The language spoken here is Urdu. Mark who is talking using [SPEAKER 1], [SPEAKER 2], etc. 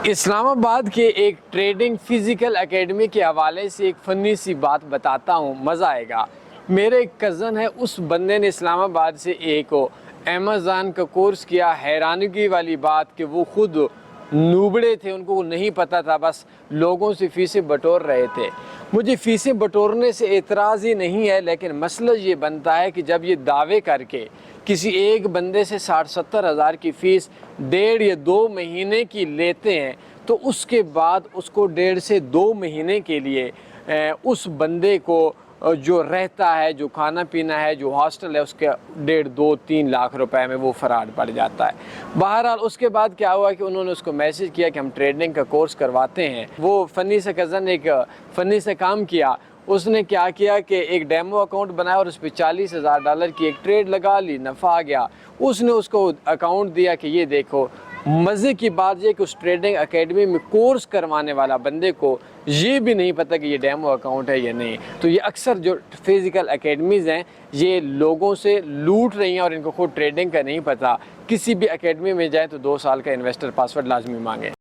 [SPEAKER 1] اسلام آباد کے ایک ٹریڈنگ فزیکل اکیڈمی کے حوالے سے ایک فنی سی بات بتاتا ہوں، مزہ آئے گا۔ میرے ایک کزن ہے، اس بندے نے اسلام آباد سے ایک امیزون کا کورس کیا۔ حیرانگی والی بات کہ وہ خود نوبڑے تھے، ان کو نہیں پتہ تھا، بس لوگوں سے فیسیں بٹور رہے تھے۔ مجھے فیسیں بٹورنے سے اعتراض ہی نہیں ہے، لیکن مسئلہ یہ بنتا ہے کہ جب یہ دعوے کر کے کسی ایک بندے سے 60-70 ہزار کی فیس 1.5 یا 2 مہینے کی لیتے ہیں، تو اس کے بعد اس کو 1.5 سے 2 مہینے کے لیے اس بندے کو جو رہتا ہے، جو کھانا پینا ہے، جو ہاسٹل ہے، اس کے 1.5-2-3 لاکھ روپے میں وہ فراڈ پڑ جاتا ہے۔ بہرحال اس کے بعد کیا ہوا کہ انہوں نے اس کو میسج کیا کہ ہم ٹریڈنگ کا کورس کرواتے ہیں۔ وہ فنی سے کزن نے ایک فنی سے کام کیا۔ اس نے کیا کیا کہ ایک ڈیمو اکاؤنٹ بنایا اور اس پہ $40,000 کی ایک ٹریڈ لگا لی، نفع آ گیا۔ اس نے اس کو اکاؤنٹ دیا کہ یہ دیکھو۔ مزے کی بات یہ کہ اس ٹریڈنگ اکیڈمی میں کورس کروانے والا بندے کو یہ بھی نہیں پتہ کہ یہ ڈیمو اکاؤنٹ ہے یا نہیں۔ تو یہ اکثر جو فزیکل اکیڈمیز ہیں یہ لوگوں سے لوٹ رہی ہیں اور ان کو خود ٹریڈنگ کا نہیں پتہ۔ کسی بھی اکیڈمی میں جائیں تو 2 سال کا انویسٹر پاسورڈ لازمی مانگیں۔